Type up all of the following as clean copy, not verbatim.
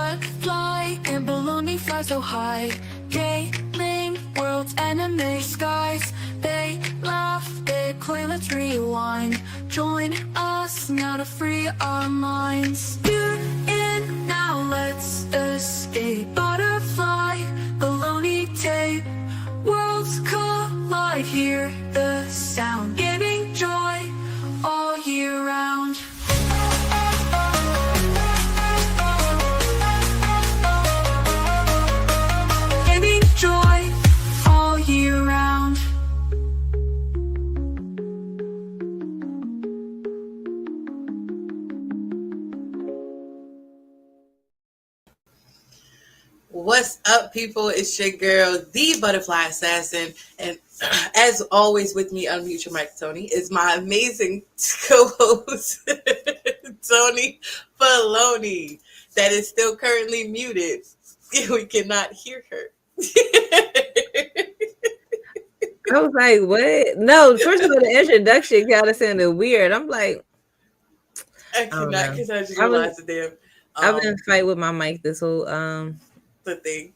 butterfly in Bologna fly so high. Gaming worlds, anime skies. They laugh, they play, let's rewind. Join us now to free our minds. Tune in now, let's escape. Butterfly, Bologna tape. Worlds collide, hear the sound. Giving joy all year round. Giving joy all year round. What's up, people? It's your girl, the Butterfly Assassin, and as always, with me, unmute your mic, Tony, is my amazing co-host, Tony Bologna, that is still currently muted. We cannot hear her. I was like, what? No, first of all, the introduction kind of sounded weird. I'm like, I cannot, because I just I was- realized the damn I've been fighting with my mic this whole the thing.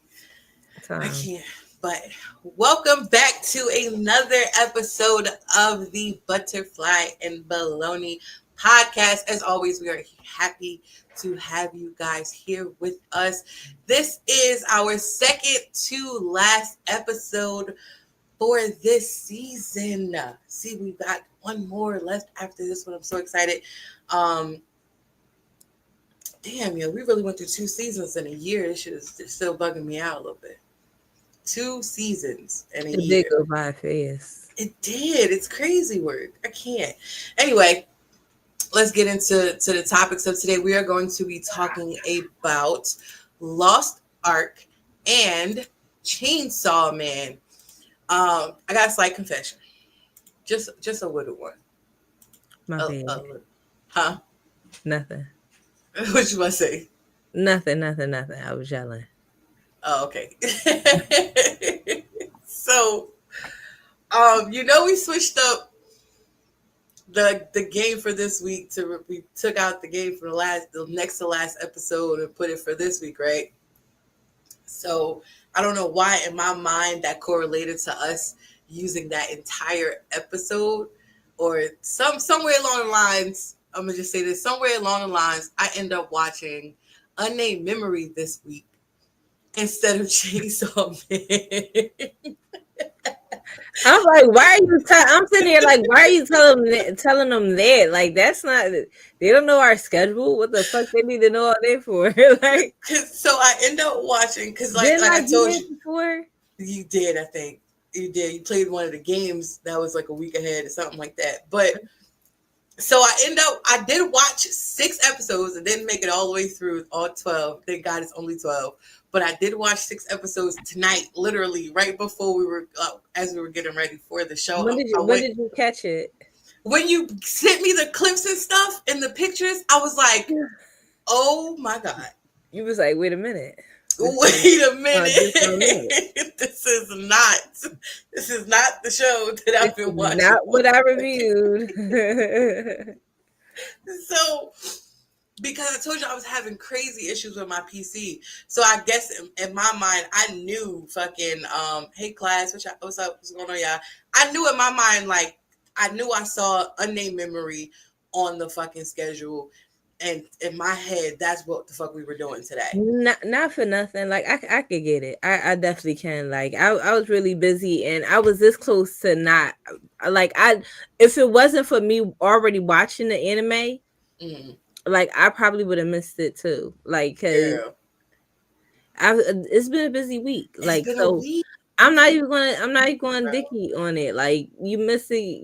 time. I can't. But welcome back to another episode of the Butterfly and Bologna podcast. As always, we are happy to have you guys here with us. This is our second to last episode for this season. See, we've got one more left after this one. I'm so excited. Damn, we really went through 2 seasons in a year. This shit is still bugging me out a little bit. 2 seasons in a year. It did go by fast. It did. It's crazy work. I can't. Anyway, let's get into the topics of today. We are going to be talking about Lost Ark and Chainsaw Man. I got a slight confession. Just a little one. My bad. Huh? Nothing. What you want to say? Nothing. I was yelling. Oh, okay. So, we switched up the game for this week we took out the game for the next to last episode and put it for this week, right? So I don't know why in my mind that correlated to us using that entire episode, or somewhere along the lines. I'm gonna just say this: somewhere along the lines, I end up watching Unnamed Memory this week instead of Chainsaw Man. I'm like, why are you? I'm sitting here like, why are you telling them that? Like, that's not. They don't know our schedule. What the fuck they need to know all day for? Like, so I end up watching because, like I told you before. You did, I think you did. You played one of the games that was like a week ahead or something like that, but. So I did watch 6 episodes and didn't make it all the way through all 12. Thank God it's only 12. But I did watch 6 episodes tonight, literally right before as we were getting ready for the show. When did you catch it? When you sent me the clips and stuff and the pictures, I was like, oh my God. You was like, wait a minute. Wait a minute. This is not the show that I've been watching. Not what I reviewed. So, because I told you I was having crazy issues with my PC. So I guess in my mind, I knew fucking, hey class, what's up? What's going on, y'all? I knew in my mind, like, I knew I saw Unnamed Memory on the fucking schedule. And in my head, that's what the fuck we were doing today. Not for nothing. Like, I could get it. I definitely can. Like, I was really busy and I was this close to not. Like, if it wasn't for me already watching the anime, like, I probably would have missed it too. Like, because it's been a busy week. Like, so I'm not even going dicky on it. Like, you miss it,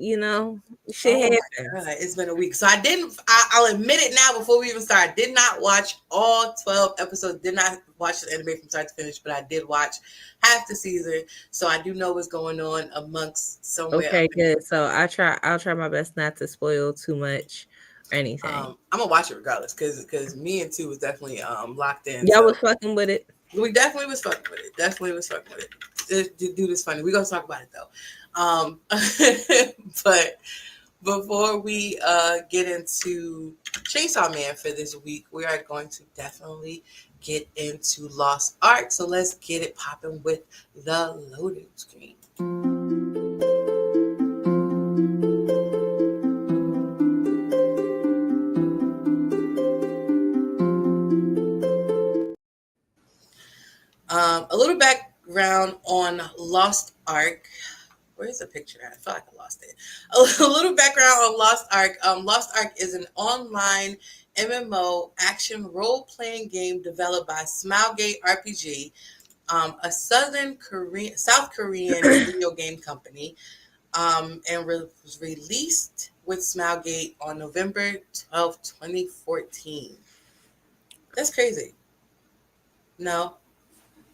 shit happens. It's been a week. So I'll admit it now before we even start. I did not watch all 12 episodes, did not watch the anime from start to finish, but I did watch half the season. So I do know what's going on amongst somewhere. Okay, good. So I'll try my best not to spoil too much or anything. I'm gonna watch it regardless because me and 2 was definitely locked in. Y'all was fucking with it. We definitely was fucking with it. Dude, it's funny. We're gonna talk about it though. But before we get into Chainsaw Man for this week, we are going to definitely get into Lost Ark. So let's get it popping with the loading screen. A little background on Lost Ark. Where's the picture at? I feel like I lost it. A little background on Lost Ark. Lost Ark is an online MMO action role-playing game developed by Smilegate RPG, a South Korean video game company, and was released with Smilegate on November 12th, 2014. That's crazy. No,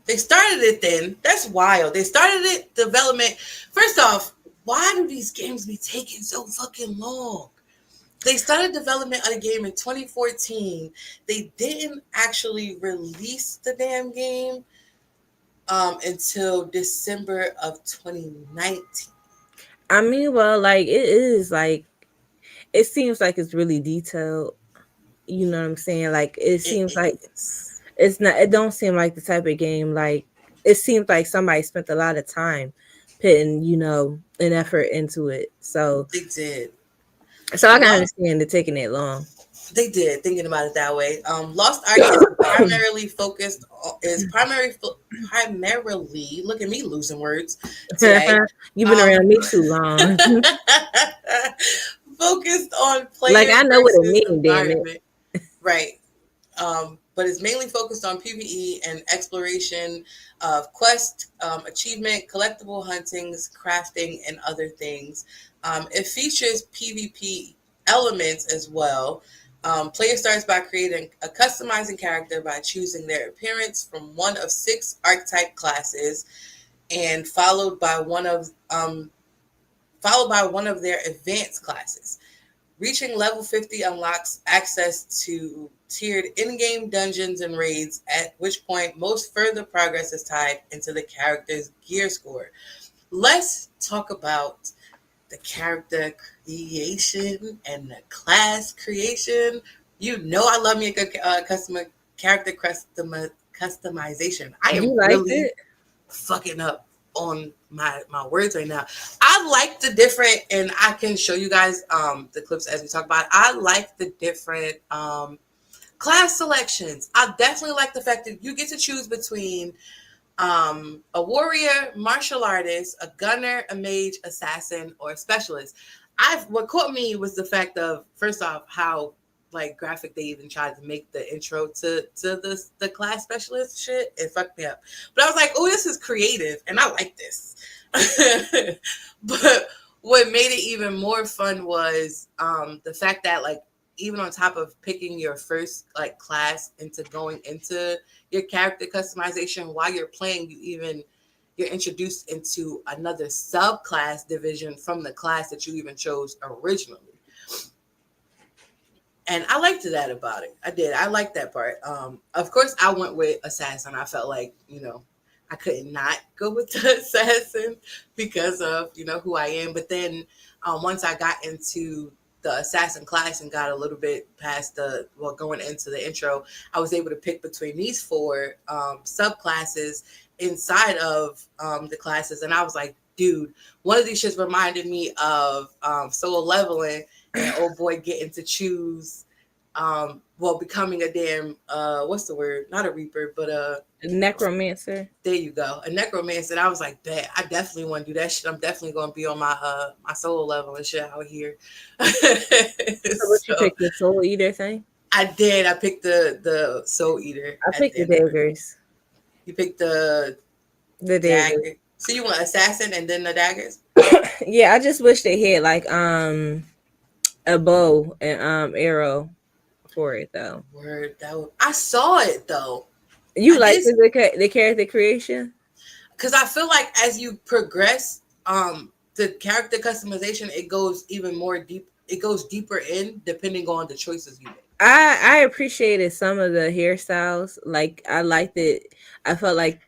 they started it then. That's wild. They started it development. First off, why do these games be taking so fucking long? They started development of the game in 2014. They didn't actually release the damn game until December of 2019. I mean, well, like it is like it seems like it's really detailed. You know what I'm saying? Like it It seems like is. it's not. It don't seem like the type of game like it seems like somebody spent a lot of time putting an effort into it. So They did. I can Lost, understand it taking that long. they did. Thinking about it that way. Lost Ark is primarily focused. Primarily. Look at me losing words today. You've been Um, around me too long. focused on Like player I know what it versus means. Damn it. environment. Right. But it's mainly focused on PvE and exploration of quest, achievement, collectible huntings, crafting, and other things. It features PvP elements as well. Player starts by creating a customizing character by choosing their appearance from one of 6 archetype classes, and followed by one of their advanced classes. Reaching level 50 unlocks access to tiered in-game dungeons and raids, at which point most further progress is tied into the character's gear score. Let's talk about the character creation and the class creation. You know I love me a good customization. I am You liked really it? fucking up on my words right now. I like the different, and I can show you guys the clips as we talk about it. I like the different class selections. I definitely like the fact that you get to choose between a warrior, martial artist, a gunner, a mage, assassin, or a specialist. What caught me was the fact of, first off, how like graphic they even tried to make the intro to the class specialist shit. It fucked me up. But I was like, oh, this is creative and I like this. But what made it even more fun was the fact that, like, even on top of picking your first like class into going into your character customization while you're playing, you're introduced into another subclass division from the class that you even chose originally. And I liked that about it. I did. I liked that part. Of course, I went with assassin. I felt like, I could not go with the assassin because of, who I am. But then once I got into the assassin class and got a little bit past going into the intro, I was able to pick between these 4 subclasses inside of the classes. And I was like, dude, one of these shits reminded me of solo leveling and old boy getting to choose, becoming a damn, what's the word? Not a reaper, but a necromancer. There you go, a necromancer. And I was like, bet I definitely want to do that shit. I'm definitely going to be on my solo level and shit out here. So what you picked, the soul eater thing? I did. I picked the soul eater. I picked the daggers. You picked the daggers. dagger. So you want assassin and then the daggers? Yeah, I just wish they had like a bow and arrow for it though. Word, I saw it though. You like the character creation? Because I feel like as you progress, the character customization, it goes even more deep. It goes deeper in depending on the choices you make. I appreciated some of the hairstyles. Like I liked it. I felt like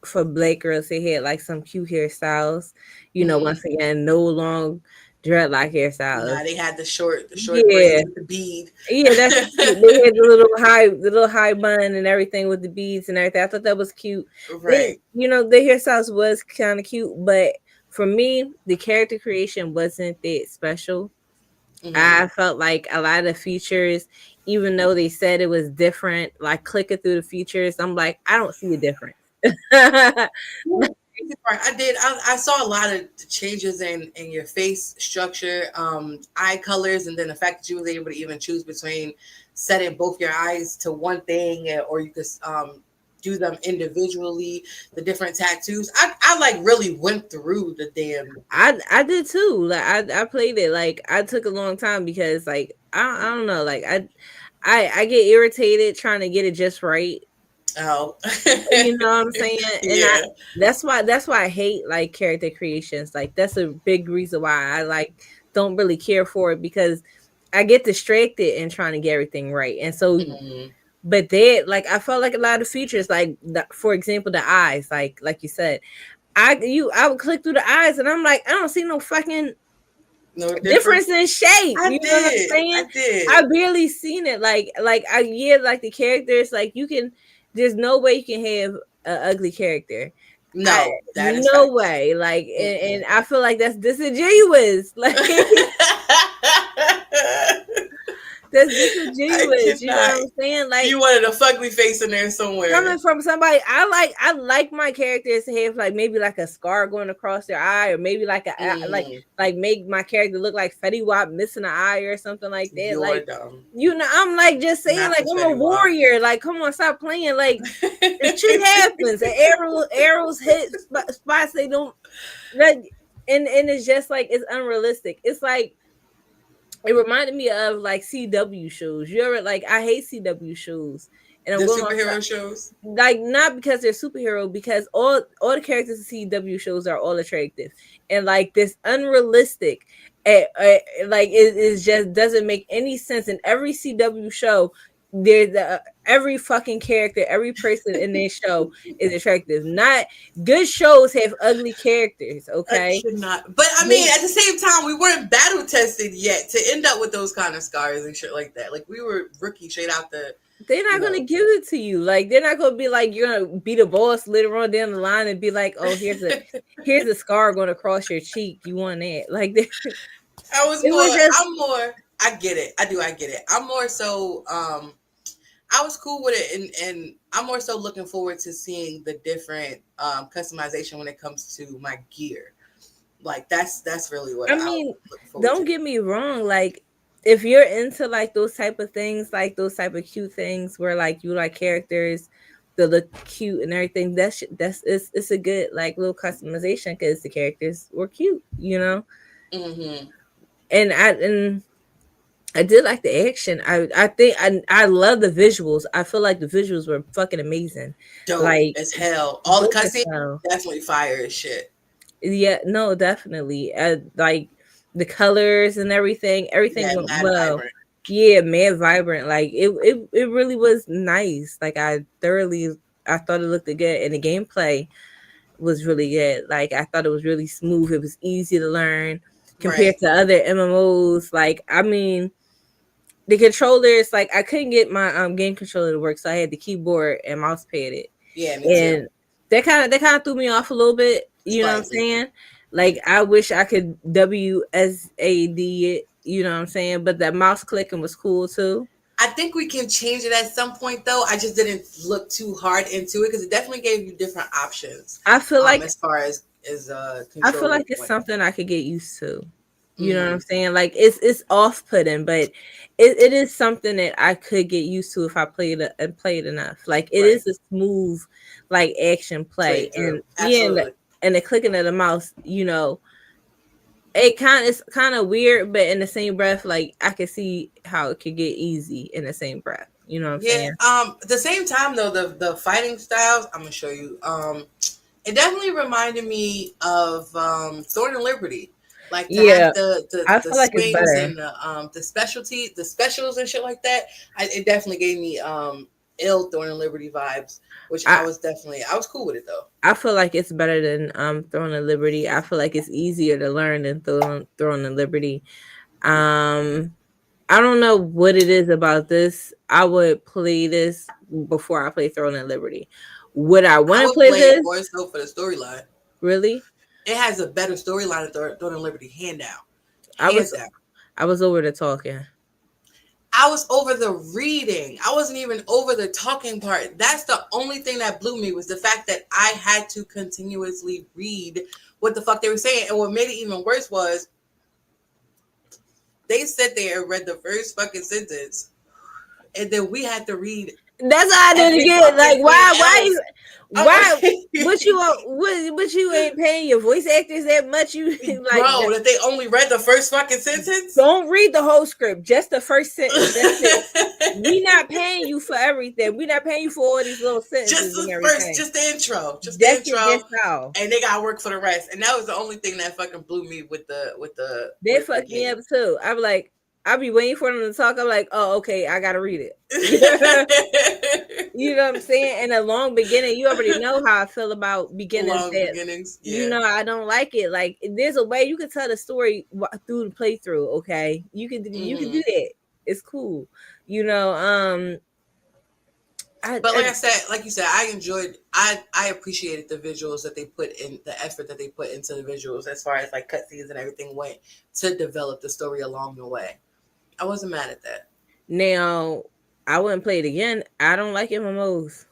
for Blake girls, they had like some cute hairstyles. Once again, no long dreadlock Nah, hairstyles. they had the short Yeah, braids with the bead. yeah, that's cute. They had the little high bun and everything with the beads and everything. I thought that was cute. They, Right. the hairstyles was kind of cute, but for me, the character creation wasn't that special. Hmm. I felt like a lot of the features, even though they said it was different, like clicking through the features, I'm like, I don't see a difference. I did. I saw a lot of changes in your face structure, eye colors, and then the fact that you was able to even choose between setting both your eyes to one thing, or you could do them individually. The different tattoos. I like really went through the damn. I did too. Like I played it. Like I took a long time because like I don't know. Like I get irritated trying to get it just right. Oh, You know what I'm saying? And yeah. that's why I hate like character creations. Like that's a big reason why I like don't really care for it because I get distracted in trying to get everything right. And so Mhm. but they like I felt like a lot of features like for example the eyes like you said I would click through the eyes and I'm like I don't see no fucking No difference difference. in shape. I You know what I'm did. saying? I did. I barely seen it. Like I yeah, like the characters, like you can there's no way you can have an ugly character. I No, that is no facts. way. Like and Mm-mm. I feel like that's disingenuous. Like that's I disingenuous. You know what cannot. I'm saying? Like You wanted a fugly face in there somewhere. coming from somebody I like my characters to have like maybe like a scar going across their eye or maybe like Mm, like make my character look like Fetty Wap missing an eye or something like that. you're Like dumb. I'm like just saying Not like the I'm a Fetty Wap. warrior. Like come on, stop playing. Like the shit happens. The arrows hit spots they don't like, and it's just like it's unrealistic. It's like it reminded me of like CW shows. You ever like I hate CW shows, and I'm The going off superhero shows. like not because they're superhero because all the characters in CW shows are all attractive and like this unrealistic like it is just doesn't make any sense in every CW show there's every fucking character every person in their show is attractive not good shows have ugly characters I okay cannot. But I mean, at the same time, we weren't battle tested yet to end up with those kind of scars and shit like that. Like we were rookie straight out the, they're you not gonna know. give it to you. Like they're not gonna be like you're gonna be the boss later on down the line and be like, oh, here's a scar going across your cheek. You want that? Like it I was more. was just I'm more. I get it. I do. I get it. I'm more so. I was cool with it, and I'm more so looking forward to seeing the different customization when it comes to my gear. Like that's really what I I was mean, looking forward don't to. get me wrong, like if you're into like those type of things, like those type of cute things where like you like characters that look cute and everything, that's it's a good like little customization because the characters were cute, you know? Hmm. And I did like the action. I think I love the visuals. I feel like the visuals were fucking amazing. Dope Like as hell. All the dope as cutscenes hell. definitely fire as shit. Yeah, no, definitely. Like the colors and everything Yeah, went mad well. vibrant. Yeah, man, vibrant. Like it really was nice. Like I thought it looked good, and the gameplay was really good. Like I thought it was really smooth. It was easy to learn compared Right. to other MMOs. Like I mean, the controllers, like I couldn't get my game controller to work, so I had the keyboard and mouse pad it, Yeah, me too. and that kind of threw me off a little bit. You know what I'm Slightly. saying? Like I wish I could WSAD it. You know what I'm saying? But that mouse clicking was cool too. I think we can change it at some point though. I just didn't look too hard into it because it definitely gave you different options. I feel like As far as I feel controller like it's went. something I could get used to. You know what I'm Hmm. saying? Like it's off putting, but it is something that I could get used to if I played enough. Like it Right. is a smooth like action play, Playthrough. and yeah, Absolutely. and the clicking of the mouse, it's kind of weird, but in the same breath, like I could see how it could get easy in the same breath. You know what I'm Yeah. saying? At the same time though, the fighting styles, I'm gonna show you. It definitely reminded me of Sword and Liberty. Like to have Yeah, the I the feel like it's swings better. and the specials and shit like that. It definitely gave me ill Throne and Liberty vibes, which I I was cool with it though. I feel like it's better than Throne of Liberty. I feel like it's easier to learn than Throne of Liberty. Um I don't know what it is about this. I would play this before I play Throne of Liberty. Would I I want to would play play it this? more so for the storyline. Really? It has a better storyline than Throne and Liberty, hand down, I hands was down. I was over the talking. I was over the reading. I wasn't even over the talking part. That's the only thing that blew me was the fact that I had to continuously read what the fuck they were saying. And what made it even worse was they sat there and read the first fucking sentence, and then we had to read That's how I do it every again. Like fucking thing else. I'm why what you like, what you ain't paying your voice actors that much? You like bro, that they only read the first fucking sentence. don't read the whole script, just the first sentence. That's it. We not paying you for everything. We not paying you for all these little sentences and everything. Just the intro, just the That's it. intro, That's all. and they got to work for the rest. And that was the only thing that fucking blew me with They with the fucked me game. up too. I'm like, I'll be waiting for them to talk. I'm like, oh, okay, I gotta read it. You know what I'm saying? And a long beginning, you already know how I feel about beginnings. Long That beginnings, you yeah. know, I don't like it. Like, there's a way you can tell the story through the playthrough. Okay, you can Mm-hmm. do that. It's cool. You know, But like I said, like you said, I appreciated the visuals that they put in, the effort that they put into the visuals as far as like cutscenes and everything went to develop the story along the way. I wasn't mad at that. now I wouldn't play it again. I don't like MMOs.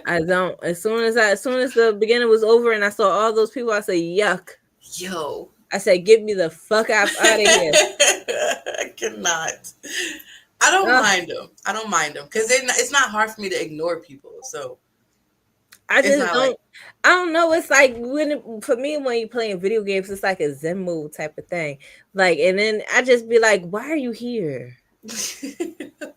I don't. As soon as the beginning was over and I saw all those people, I said, yuck. Yo. I said, get me the fuck out of here. I cannot. I don't mind them. I don't mind them because it's not hard for me to ignore people. So I it's just not don't. like I don't know. It's like for me when you playing video games, it's like a Zen mode type of thing. Like, and then I just be like, why are you here?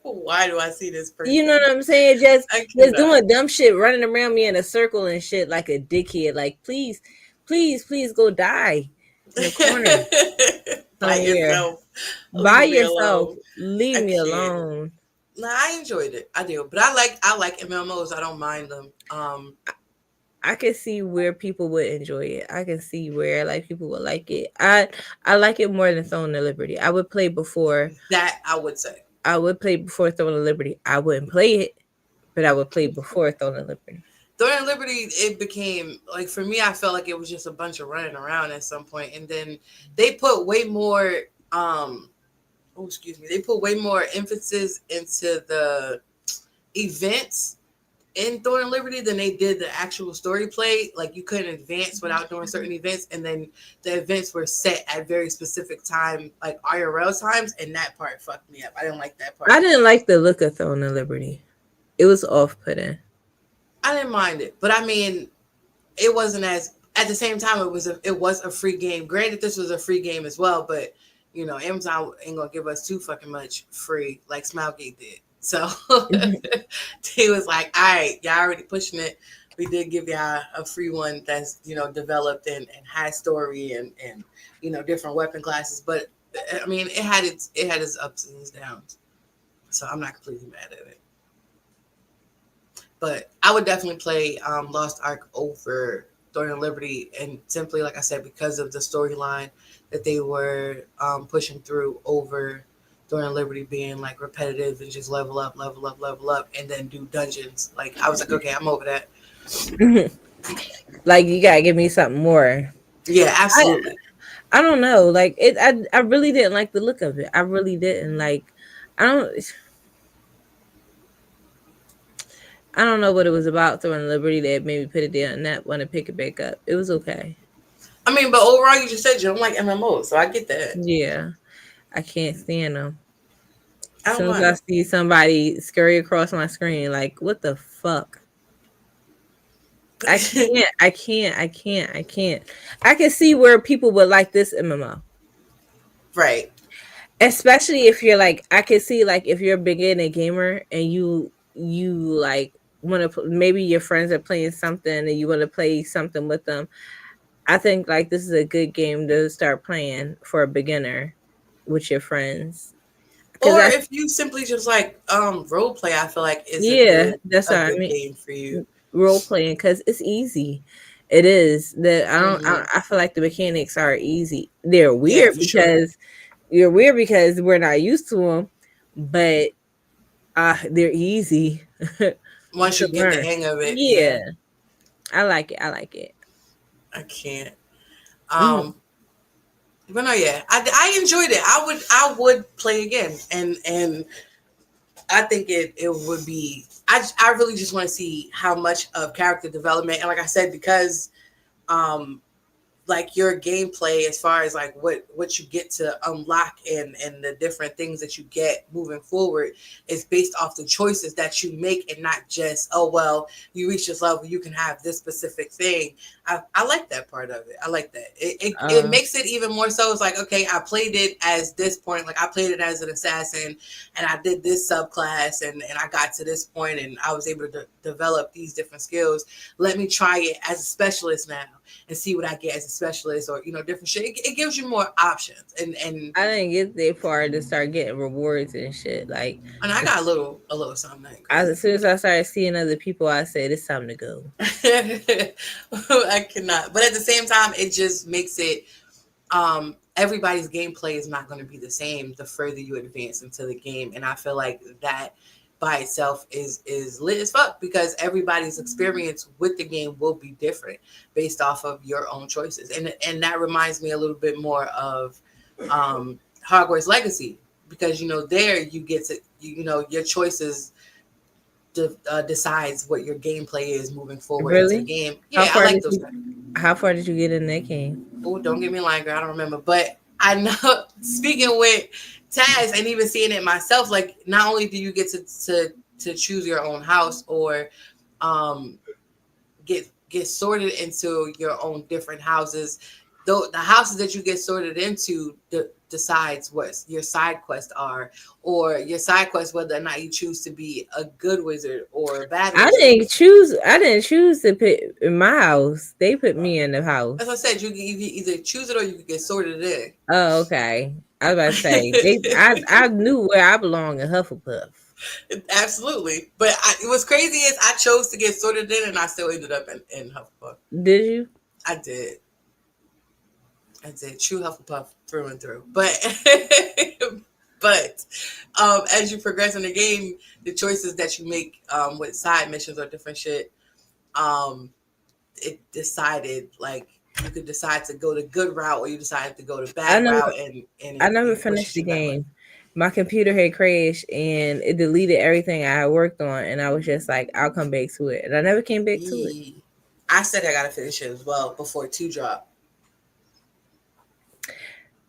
why do I see this person? You know what I'm saying? Just I cannot. doing dumb shit, running around me in a circle and shit like a dickhead. Like, please, please, please go die in the corner. By yourself. By Leave me yourself. alone. Leave I me can't. alone. No, I enjoyed it. I do, but I like MMOs. I don't mind them. I can see where people would enjoy it. I can see where like people would like it. I like it more than Throne of Liberty. I would play before. That I would say. I would play before Throne of Liberty. I wouldn't play it, but I would play before Throne of Liberty. Throne of Liberty, it became like for me. I felt like it was just a bunch of running around at some point, and then they put way more. They put way more emphasis into the events in Throne and Liberty than they did the actual story play. Like you couldn't advance without doing certain events, and then the events were set at very specific time, like IRL times, and that part fucked me up. I didn't like that part. I didn't like the look of Throne of Liberty. It was off-putting. I didn't mind it, but I mean, it wasn't as. At the same time, it was a free game. Granted, this was a free game as well, but you know, Amazon ain't gonna give us too fucking much free like Smilegate did. So he was like, all right, y'all already pushing it. We did give y'all a free one that's, you know, developed and has story and, you know, different weapon classes. But I mean, it had its ups and its downs. So I'm not completely mad at it. But I would definitely play Lost Ark over Throne of Liberty, and simply, like I said, because of the storyline that they were pushing through over Throne of Liberty being like repetitive and just level up, and then do dungeons. Like I was like, okay, I'm over that. Like you gotta give me something more. Yeah, absolutely. I don't know. Like it, I really didn't like the look of it. I really didn't like. I don't know what it was about Throne of Liberty that made me put it down and not want to pick it back up. It was okay. I mean, but overall, you just said you don't like MMOs, so I get that. Yeah, I can't stand them. I As don't soon as mind. I see somebody scurry across my screen, like what the fuck? I can't. I can see where people would like this MMO. Right. Especially if you're like, I can see like if you're a beginner gamer and you like want to, maybe your friends are playing something and you want to play something with them. I think like this is a good game to start playing for a beginner with your friends. because Or I if you simply just like role play, I feel like is yeah, that's a what I good mean. game for you. Role playing because it's easy. It is that I don't. Hmm. I feel like the mechanics are easy. They're Yeah, weird for sure. because you're weird because we're not used to them, but they're easy Once to you get the learn. hang of it, Yeah, yeah, I like it. I like it. I can't. Mhm. Um, but no, yeah, I enjoyed it. I would play again, and I think it would be. I really just want to see how much of character development, and like I said, because um like your gameplay as far as like what you get to unlock and the different things that you get moving forward is based off the choices that you make and not just, oh well, you reach this level, you can have this specific thing. I like that part of it. I like that it Uh, makes it even more so. It's like, okay, I played it as this point, like I played it as an assassin and I did this subclass and I got to this point and I was able to develop these different skills. Let me try it as a specialist now and see what I get as a specialist, or different shit. It gives you more options, and I didn't get that far to start getting rewards and shit. Like and I got a little something nothing as crazy. soon as I started seeing other people, I said it's time to go. I cannot, but at the same time, it just makes it. Everybody's gameplay is not going to be the same the further you advance into the game, and I feel like that by itself is lit as fuck because everybody's experience with the game will be different based off of your own choices, and that reminds me a little bit more of Hogwarts Legacy because there you get to your choices decides what your gameplay is moving forward into the Really? game. How Yeah, I far like did those you? kind. How far did you get in that game? Oh, don't get me lying, girl. I don't remember, but I know. Speaking with Taz and even seeing it myself, like not only do you get to choose your own house or um, get sorted into your own different houses. Though the houses that you get sorted into decides what your side quests are, or your side quests whether or not you choose to be a good wizard or a bad I wizard. didn't choose. I didn't choose to put in my house. They put me in the As I house. said, you can either choose it or you can get sorted in. Oh, okay. I was about to say they. I knew where I belong in Hufflepuff. Absolutely. But what's crazy is I chose to get sorted in and I still ended up in Hufflepuff. Did you? I did. I did. True Hufflepuff through and through. But but as you progress in the game, the choices that you make with side missions or different shit, um, it decided like you could decide to go the good route or you decided to go the I bad never. route and I it, never it finished pushes the you that way. game. My computer had crashed and it deleted everything I had worked on, and I was just like, I'll come back to it, and I never came back to it. Yee. I said I gotta finish it as well before two drop.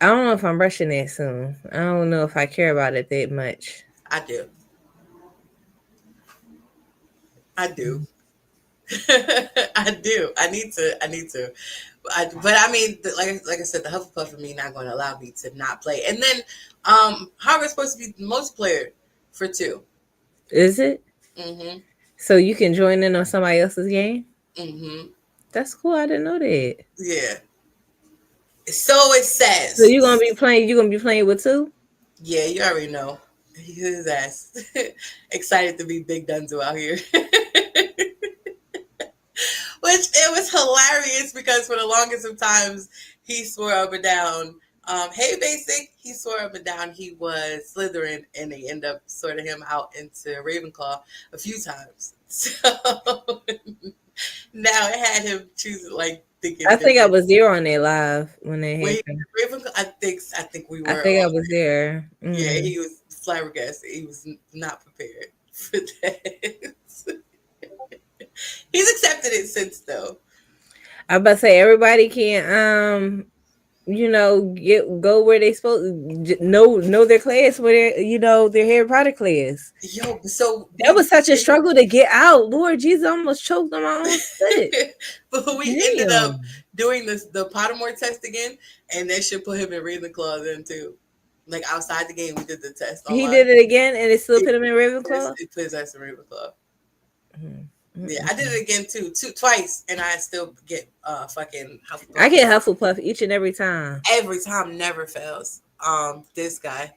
I don't know if I'm rushing that soon. I don't know if I care about it that much. I do. I do. I do. I need to. I need to. But I mean, like I said, the Hufflepuff for me not going to allow me to not play. And then, Hogwarts supposed to be multiplayer for two. Is it? Mm-hmm. So you can join in on somebody else's game? Mm-hmm. That's cool. I didn't know that. Yeah. So it So you're gonna be says. playing. You're gonna be playing with two. Yeah, you already know. His ass excited to be Big Dunzo out here. Which it was hilarious because for the longest of times he swore up and down, hey basic, he swore up and down he was Slytherin and they end up sorting him out into Ravenclaw a few times. So now it had him choosing like thinking I think I different. was there on that live when they When he happened. Ravenclaw, I think we I were think I all was there. yeah, Mm. he was flabbergasted. He was not prepared for that. He's accepted it since though. I about to say everybody can get go where they supposed know their class where their Harry Potter class. Yo, so That was such a we struggle to get out. Lord Jesus, I almost choked on my own spit. but we ended up Damn. doing the Pottermore test again, and they should put him in Ravenclaw then too. Like outside the game, we did the test He online. did it again and it still It, put him in Ravenclaw. it puts us in Ravenclaw. Mm, Yeah, I did mm-mm. it again twice, and I still get fucking I Hufflepuff get Hufflepuff each and every time. every time. Never fails. This guy.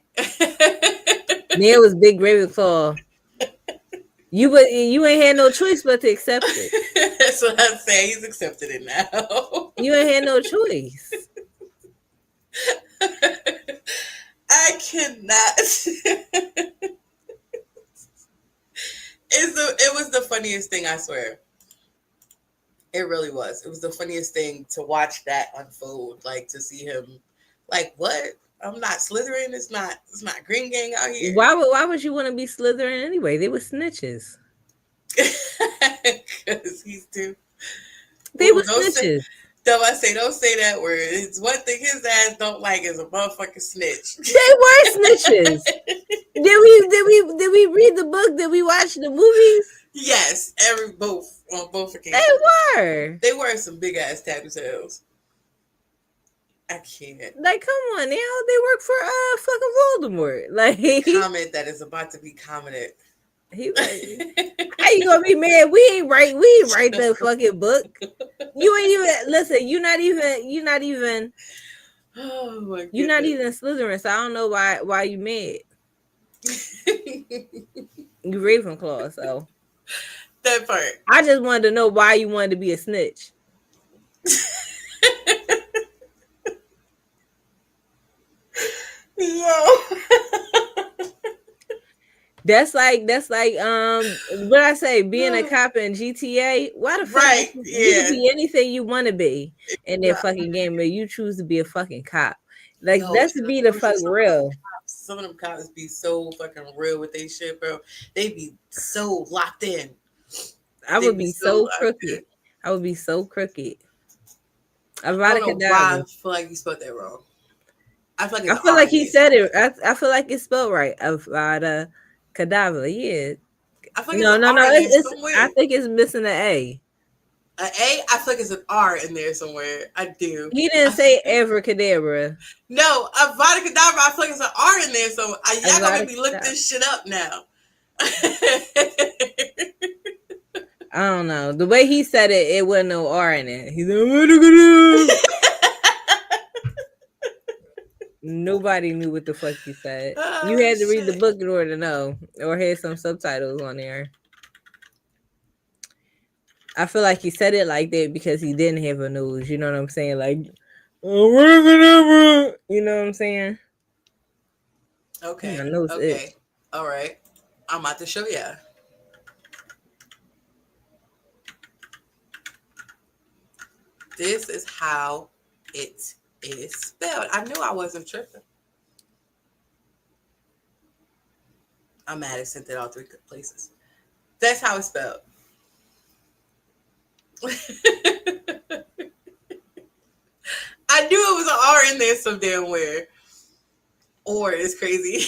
Neil was Big Ravenclaw. You ain't had no choice but to accept it. That's what I'm saying. He's accepted it now. You ain't had no choice. I cannot. It was the funniest thing, I swear. It really was. It was the funniest thing to watch that unfold. Like to see him, like, what? I'm not Slytherin. It's not Green Gang out here. Why would you want to be Slytherin anyway? They were snitches. Because he's too. They were snitches. Don't say that word. It's one thing his ass don't like is a motherfucking snitch. They were snitches. Did we read the book? Did we watch the movies? Yes, on both occasions. They were some big ass tattletales. I can't. Like, come on now. They work for fucking Voldemort. Like, comment that is about to be commented. He like, how you gonna be mad? We ain't write the fucking book. You ain't even listen. You're not even. Oh my goodness. You're not even Slytherin, so I don't know why you mad. You Ravenclaw, so that part. I just wanted to know why you wanted to be a snitch. Yo. That's like what I say, being a cop in GTA. Why the fuck you can be anything you want to be in that fucking game, but you choose to be a fucking cop. Like, let's be the fuck real. Some of them cops be so fucking real with they shit, bro. They be so locked in. I would be so crooked. I would be so crooked. Avada Kedavra. I feel like you spelled that wrong. I feel like he said it. I feel like it's spelled right. Avada Kedavra. Yeah. I feel like no. I think it's missing an A. An A? I feel like it's an R in there somewhere. I do. He didn't say abracadabra. No, Avada Kedavra. I feel like it's an R in there. So y'all gonna make me look this shit up now. I don't know. The way he said it, it wasn't no R in it. He's like, nobody knew what the fuck he said. You had to read the book in order to know, or had some subtitles on there. I feel like he said it like that because he didn't have a nose. You know what I'm saying? Like, you know what I'm saying? Okay. Okay. All right. I'm about to show ya. This is how it is spelled. I knew I wasn't tripping. I'm mad it sent it all 3 places. That's how it's spelled. I knew it was an R in there some damn where. Or is crazy.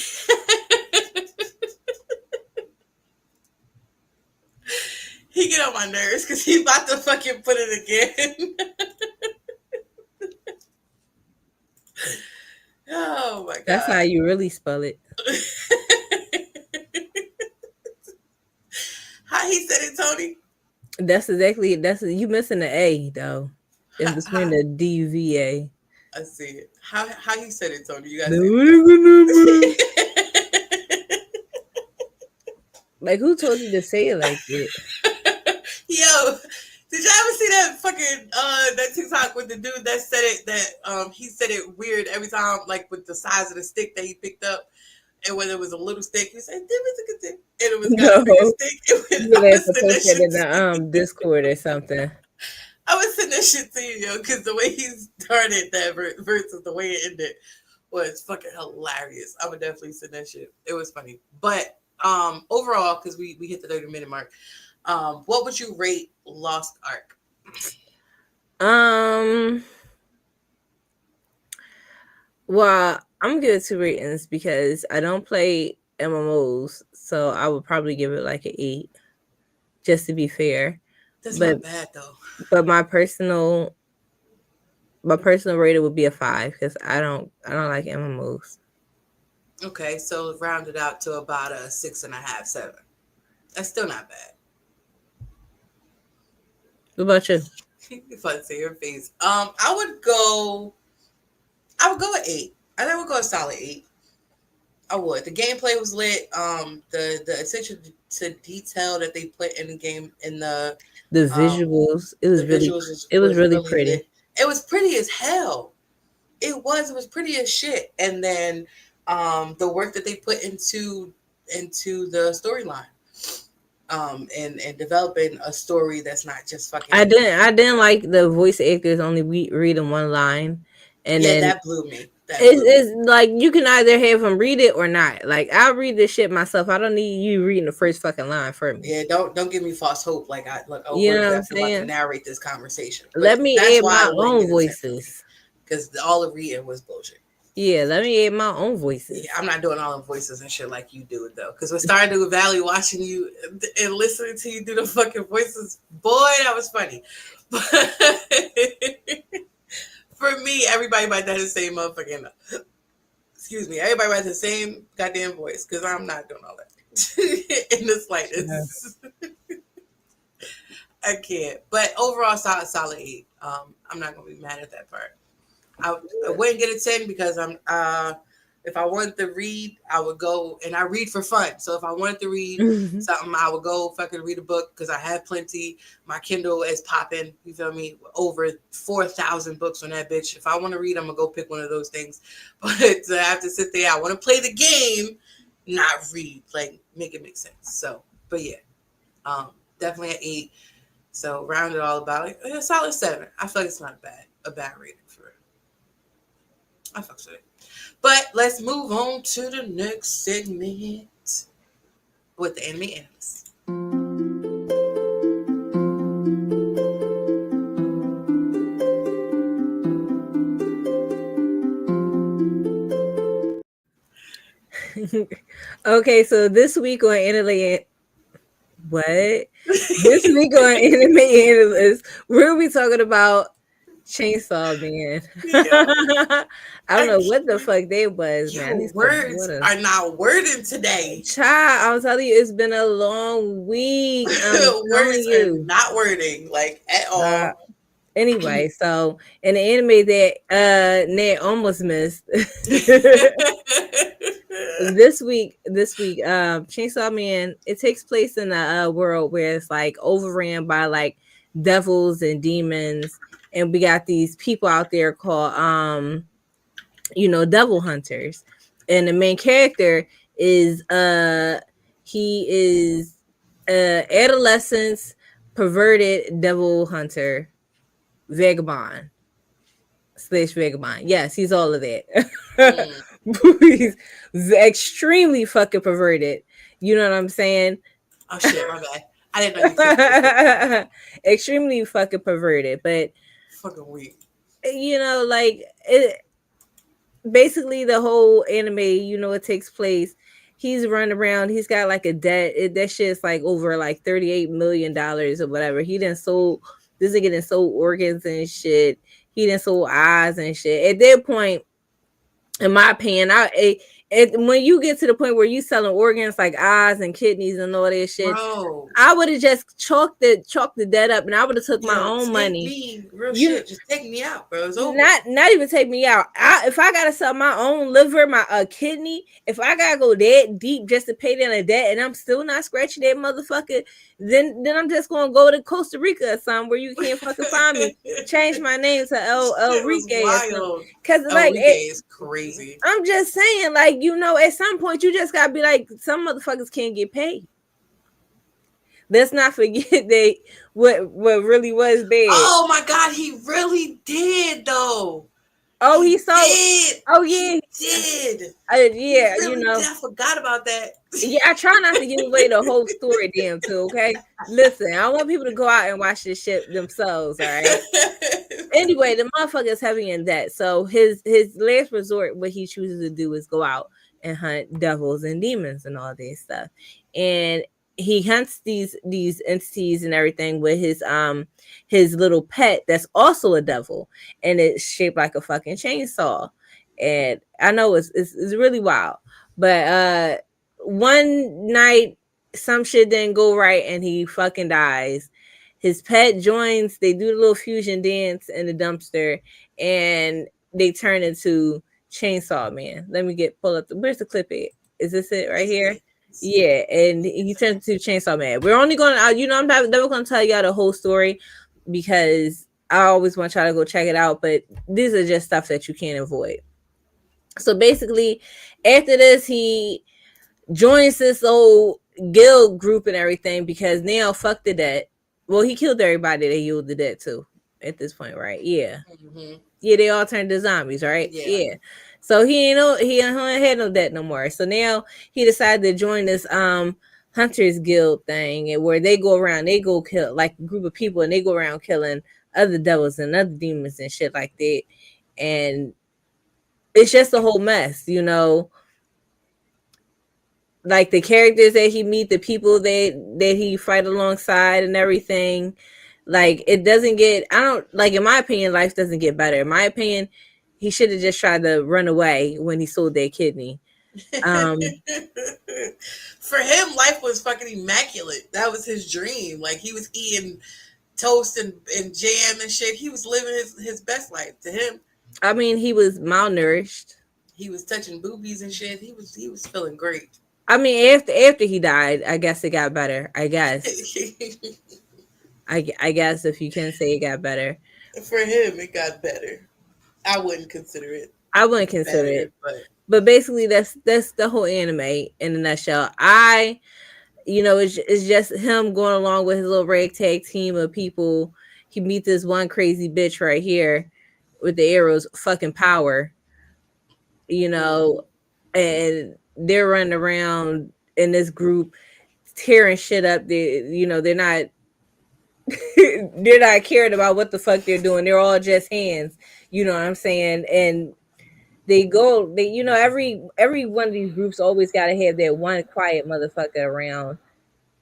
He get on my nerves because he about to fucking put it again. Oh my god. That's how you really spell it. How he said it, Tony? That's you missing the A though. It's between the DVA. I see it. How he said it, Tony? You guys like, who told you to say it like that? Yo, did y'all ever see that fucking that TikTok with the dude that said it that he said it weird every time, like with the size of the stick that he picked up, and when it was a little stick, he said, and it was got a bigger stick. You have to post it in the Discord or something. I was sending that shit to you, yo, because the way he started that versus the way it ended was fucking hilarious. I would definitely send that shit. It was funny. But overall, because we hit the 30-minute mark, what would you rate Lost Ark? Well, I'm gonna give it 2 ratings because I don't play MMOs, so I would probably give it like an 8, just to be fair. That's not bad though. But my personal rating would be a 5 because I don't like MMOs. Okay, so round it out to about a 6.5, 7. That's still not bad. What about you? If I see your face, I would go with 8. I think I would go a solid 8. I would. The gameplay was lit. The attention to detail that they put in the game, in The um visuals, the visuals it was was really really pretty. lit. It was pretty as hell. It was pretty as shit. And then the work that they put into the storyline. And developing a story that's not just fucking. I didn't like the voice actors only reading one line, and Yeah, then that blew me. That blew me. it's like you can either have them read it or not. Like I'll read this shit myself. I don't need you reading the first fucking line for me. Yeah, don't give me false hope. Like I look, oh, You we're know what I'm definitely about to saying? narrate this conversation. But Let me that's add why my I wouldn't own get attention from you, voices. because all the reading was bullshit. Yeah, let me add my own Yeah, voices. I'm not doing all the voices and shit like you do it though. Because we're starting to value watching you and listening to you do the fucking voices. Boy, that was funny. But for me, everybody might have the same motherfucking. Excuse me, everybody might have the same goddamn voice. Because I'm not doing all that in the Yeah. slightest. I can't. But overall, solid 8. I'm not gonna be mad at that part. I wouldn't get a 10 because I'm if I wanted to read, I would go, and I read for fun. So if I wanted to read something, I would go fucking read a book because I have plenty. My Kindle is popping, you feel me? Over 4,000 books on that bitch. If I want to read, I'm gonna go pick one of those things. But I have to sit there. I want to play the game, not read. Like make it make sense. So, but yeah, definitely an 8. So round it all about like a solid 7. I feel like it's not a bad rating for it. I fucks with it. But let's move on to the next segment with the anime analyst. Okay, so this week on anime, what? This week on anime analyst, we'll be talking about Chainsaw Man. Yo, I don't I know what the fuck they was, man. I yo, need some words water. are not wording today. Child, I'm telling you, it's been a long week. I'm telling Words are you. not wording like at Uh, all. anyway, so in the anime that Ned almost missed this week, Chainsaw Man, it takes place in a world where it's like overran by like devils and demons, and we got these people out there called devil hunters, and the main character is he is adolescence perverted devil hunter vagabond slash vagabond. Yes, he's all of that. Mm. He's extremely fucking perverted. You know what I'm saying? Oh shit, my bad. I didn't know you could. Extremely fucking perverted, but Fucking weak. like it. Basically, the whole anime, it takes place. He's running around. He's got like a debt. That shit's like over like $38 million or whatever. He done sold. This nigga done sold organs and shit. He done sold eyes and shit. At that point, in my opinion, when you get to the point where you selling organs like eyes and kidneys and all that shit, Bro. I would have just chalked the debt up, and I would have took my Yo, own take money. me, real You shit. Just take me out, bro. It's over. not even take me out. If I gotta sell my own liver, my kidney, if I gotta go that deep just to pay down a debt, and I'm still not scratching that motherfucker, then I'm just gonna go to Costa Rica or something where you can't fucking find me. Change my name to El It was Rique or something. wild. Cause like Enrique is crazy. I'm just saying, like, at some point you just gotta be like, some motherfuckers can't get paid. Let's not forget that what really was bad. Oh my god, he really did though. Oh, he did. Oh yeah, he did. Yeah, He really did. I forgot about that. Yeah, I try not to give away the whole story, damn, too. Okay, listen, I want people to go out and watch this shit themselves. All right. Anyway, the motherfucker's heavy in debt, so his last resort, what he chooses to do is go out and hunt devils and demons and all this stuff, and he hunts these entities and everything with his little pet that's also a devil, and it's shaped like a fucking chainsaw. And I know it's really wild, but one night some shit didn't go right and he fucking dies. His pet joins, they do the little fusion dance in the dumpster, and they turn into Chainsaw Man. Let me pull up where's the clip at? Is this it right Let's here? see. Let's see. Yeah, and he turns into Chainsaw Man. We're only going to, I'm never going to tell y'all the whole story because I always want y'all to go check it out, but these are just stuff that you can't avoid. So basically, after this, he joins this old guild group and everything because now fuck the dead. Well, he killed everybody that healed the dead too at this point, right? Yeah. Mm-hmm. Yeah, they all turned to zombies, right? Yeah. Yeah. So he ain't had no debt no more. So now he decided to join this hunters guild thing and where they go kill like a group of people and they go around killing other devils and other demons and shit like that. And it's just a whole mess, like the characters that he meet, the people that he fight alongside and everything. Like it doesn't get I don't like in my opinion, life doesn't get better. In my opinion, he should have just tried to run away when he sold that kidney. Um For him, life was fucking immaculate. That was his dream. Like he was eating toast and jam and shit. He was living his best life. To him, I mean he was malnourished. he was touching boobies and shit. He was feeling great. I mean after he died, I guess it got better. I guess. I guess if you can say it got better. For him, it got better. I wouldn't consider it I wouldn't consider better, it. but But basically that's the whole anime in a nutshell. It's just him going along with his little ragtag team of people. He meet this one crazy bitch right here with the arrows, fucking power, you know, mhm. and they're running around in this group tearing shit up. They're not they're not caring about what the fuck they're doing. They're all just hands. You know what I'm saying? And every one of these groups always gotta have that one quiet motherfucker around,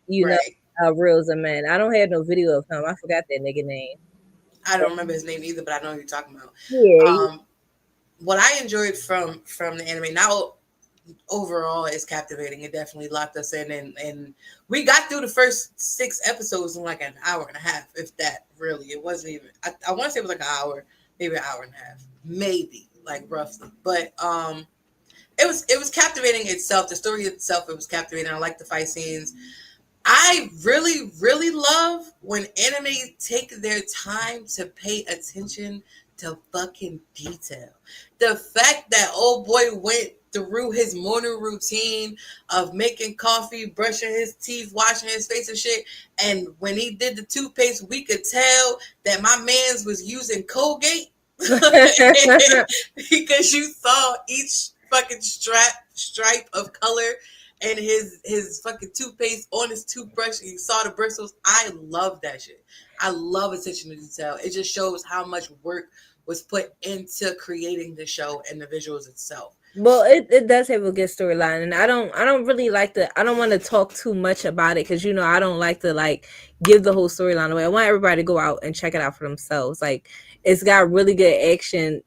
you know, Right. reels a man. I don't have no video of him. I forgot that nigga name. I don't remember his name either, but I know who you're talking about. Yeah, Um, what I enjoyed from the anime now overall is captivating. It definitely locked us in, and we got through the first 6 episodes in like an hour and a half, if that. Really, it wasn't even. I want to say it was like an hour, maybe an hour and a half, maybe like roughly. But it was captivating itself. The story itself, it was captivating. I like the fight scenes. I really, really love when anime take their time to pay attention to fucking detail. The fact that old boy went through his morning routine of making coffee, brushing his teeth, washing his face and shit, and when he did the toothpaste, we could tell that my man's was using Colgate because you saw each fucking stripe of color and his fucking toothpaste on his toothbrush and you saw the bristles. I love that shit. I love attention to detail. It just shows how much work was put into creating the show and the visuals itself. well, it does have a good storyline, and I don't really like I don't want to talk too much about it because I don't like to like give the whole storyline away. I want everybody to go out and check it out for themselves. Like it's got really good action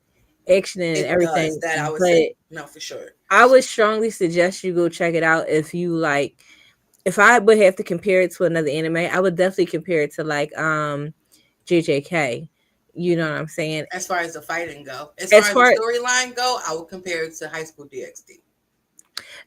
and It does everything, that, I would but say. No, for sure. I would strongly suggest you go check it out if you like. If I would have to compare it to another anime, I would definitely compare it to like JJK. You know what I'm saying? As far as the fighting go, as far As as the far storyline go, I would compare it to High School DxD.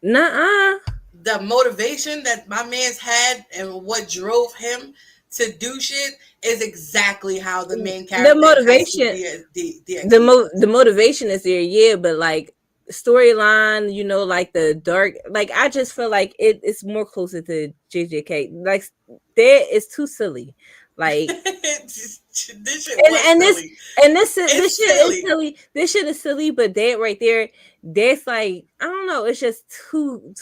Nuh-uh. The motivation that my man's had and what drove him to do shit is exactly how the main The character in High School motivation DxD the was. motivation is there, yeah, but like storyline, like the dark, like I just feel like it's more closer to JJK. Like that is too silly. Like This shit and was and this silly. this It's shit is silly. silly. This shit is silly, but that right there, that's like I don't know. It's just too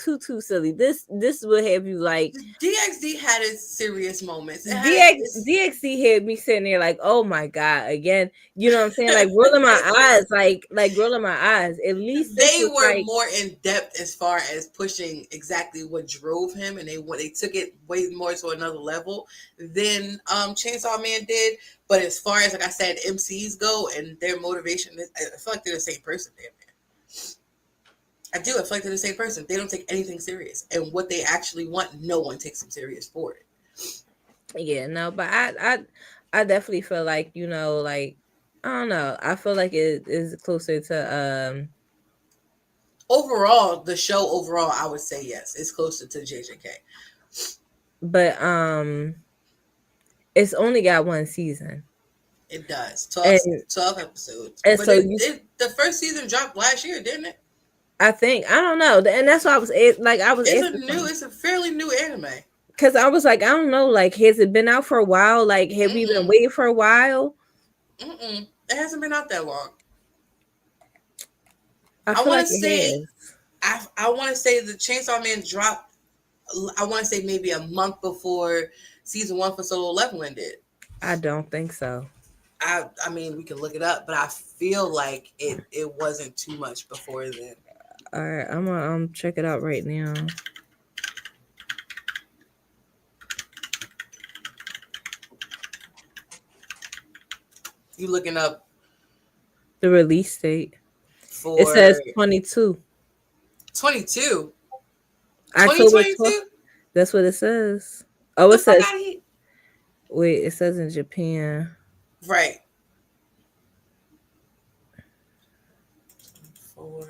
silly. This will have you like DxD had its serious moments. It had its. DXC had me sitting there like, oh my god, again. You know what I'm saying? Like rolling my eyes, like rolling my eyes. At least this They was were like more in depth as far as pushing exactly what drove him, and they took it way more to another level than Chainsaw Man did. But as far as like I said, MCs go and their motivation, I feel like they're the same person. Damn man, I do. I feel like they're the same person. They don't take anything serious, and what they actually want, no one takes them serious for it. yeah, no, but I definitely feel like, like I don't know. I feel like it is closer to overall, the show overall, I would say yes, it's closer to JJK. But it's only got one season. It does And 12 episodes, and but so you it the first season dropped last year, didn't it? I think I don't know. And that's why I was asking It's a fairly new anime. because I was like, I don't know, like has it been out for a while? Like have we been Mm-mm, waiting for a while? mm-mm. It hasn't been out that long. I I feel want like to it say has. I want to say the Chainsaw Man dropped. I want to say maybe a month before season 1 for Solo Leveling did. I don't think so. I mean we can look it up, but I feel like it wasn't too much before then. All right, I'm gonna check it out right now. You looking up The release date. It for says 22. 22? October 12th. 2022? That's what it says. Oh, The it fuck says out of here. wait, it says in Japan. Right. For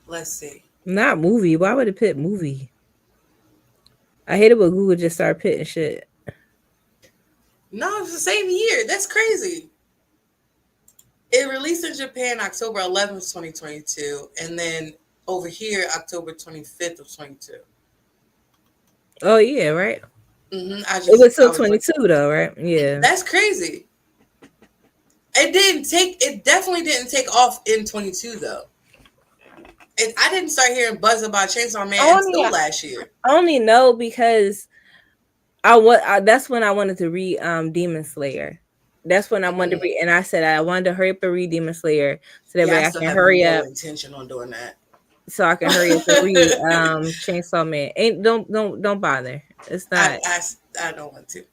let's see. Not movie. Why would it put movie? I hate it when Google just start pitting shit. No, it's the same year. That's crazy. It released in Japan October 11th, 2022, and then over here October 25th of 22. Oh yeah, right. It was I still was like, 22 though, right? Yeah. that's crazy. It definitely didn't take off in 22 though. I didn't start hearing buzz about Chainsaw Man Only until last year. I only know because that's when I wanted to read Demon Slayer. That's when I wanted to read, and I said I wanted to hurry up and read Demon Slayer so that Yeah, I way I still can have hurry no up, intention on doing that. so I can hurry up and read Chainsaw Man. Ain't don't bother. It's not. I don't want to.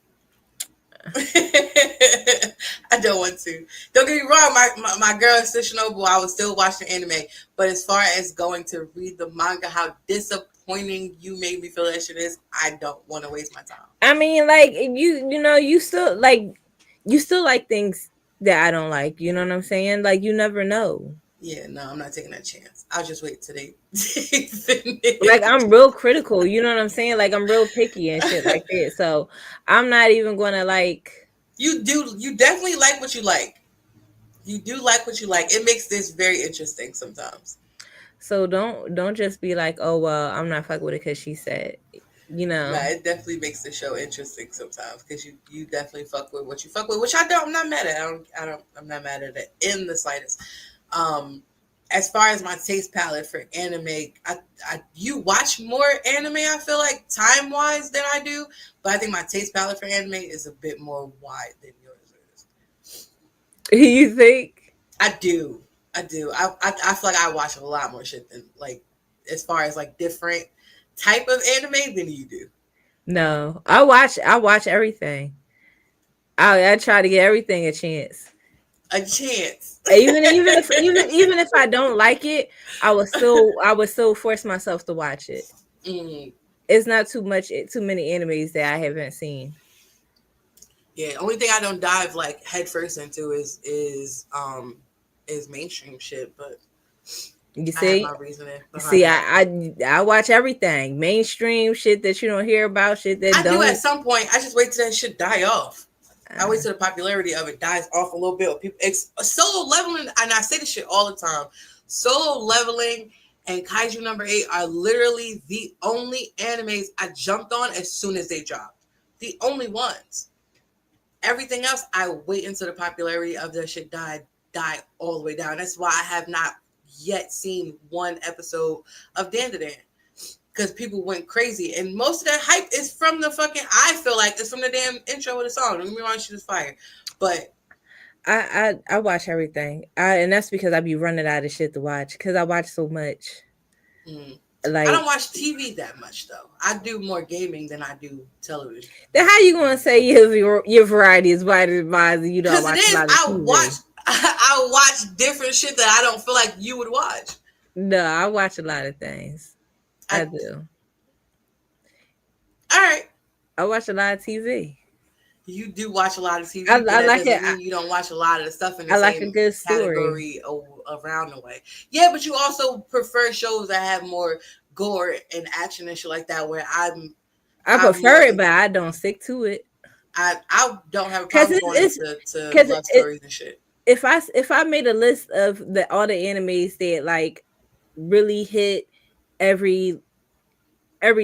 I don't want to. Don't get me wrong, my girl is still Shinobu. I was still watching anime, but as far as going to read the manga, how disappointing you made me feel that shit is, I don't want to waste my time. I mean, like you still like things that I don't like. You know what I'm saying? Like you never know. Yeah, no, I'm not taking that chance. I'll just wait till they finish. Like I'm real critical. You know what I'm saying? Like I'm real picky and shit like that. So I'm not even gonna like. You definitely like what you like. You do like what you like. It makes this very interesting sometimes. So don't just be like, oh well, I'm not fucking with it because she said, you know. Nah, it definitely makes the show interesting sometimes because you definitely fuck with what you fuck with, which I don't. I'm not mad at. I'm not mad at it in the slightest. As far as my taste palette for anime, you watch more anime. I feel like time wise than I do, but I think my taste palette for anime is a bit more wide than yours is. You think? I do. I feel like I watch a lot more shit than like as far as like different type of anime than you do. No, I watch everything. I try to get everything a chance. A chance. Even if I don't like it, I would still force myself to watch it. Mm. It's not too many animes that I haven't seen. Yeah, only thing I don't dive like headfirst into is mainstream shit, but You I have see, my reasoning. I watch everything, mainstream shit that you don't hear about, shit that I don't. do at some point. I just wait till that shit die off. I wait till the popularity of it dies off a little bit. People, Solo Leveling, and I say this shit all the time. Solo Leveling and Kaiju Number 8 are literally the only animes I jumped on as soon as they dropped. The only ones. Everything else, I wait until the popularity of that shit die all the way down. That's why I have not yet seen one episode of Dandadan. Because people went crazy. And most of that hype is from the fucking, I feel like it's from the damn intro of the song. Don't get me wrong, shit is fire. But I watch everything. And that's because I be running out of shit to watch. Because I watch so much. Like I don't watch TV that much though. I do more gaming than I do television. Then how you gonna say your variety is wider than mine and you don't watch a lot of TV? I watch different shit that I don't feel like you would watch. No, I watch a lot of things. I I do. all right. I watch a lot of TV. You do watch a lot of I, TV, but I that like it. doesn't mean you don't watch a lot of the stuff in the I like a same good story. category around the way. Yeah, but you also prefer shows that have more gore and action and shit like that. Where I I'm prefer more it, but I don't stick to it I don't have a because problem going into because love stories and shit. if I made a list of all the animes that like really hit every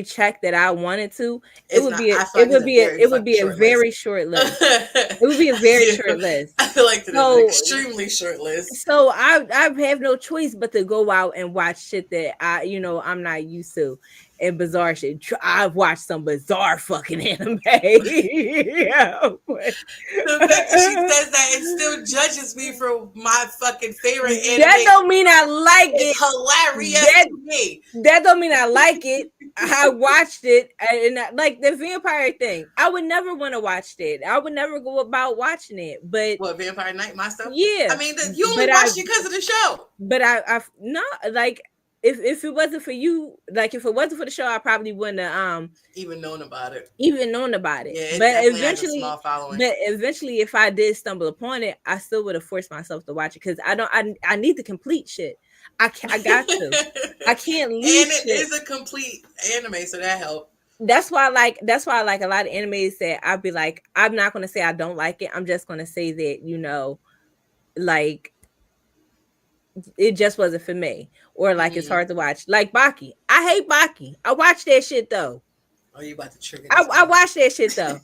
check that I wanted to, it It's would not. be I feel like it's a very it would fucking be a short list. very short list. It would be a very short list. I feel like that is an So extremely short list. I have no choice but to go out and watch shit that I'm not used to, and bizarre shit. I've watched some bizarre fucking anime. Yeah, The fact that she says that and still judges me for my fucking favorite that anime don't mean I like is it. hilarious That to me. that don't mean I like it. I watched it, and like the vampire thing. I would never want to watch it. I would never go about watching it. But What, Vampire Night, my stuff? yeah, I mean, you only but I watched it because of the show. but I not like if it wasn't for you, like if it wasn't for the show, I probably wouldn't have Even known about it. even known about it. Yeah, it But definitely has a small following. eventually, if I did stumble upon it, I still would have forced myself to watch it because I need to complete shit. I got to. I can't leave And it shit. is a complete anime, so that helped. That's why I like a lot of animes that I'd be like, I'm not gonna say I don't like it. I'm just gonna say that, like it just wasn't for me. Or like it's hard to watch. Like Baki. I hate Baki. I watch that shit though. Oh, you about to trigger I, this I one. watch that shit though.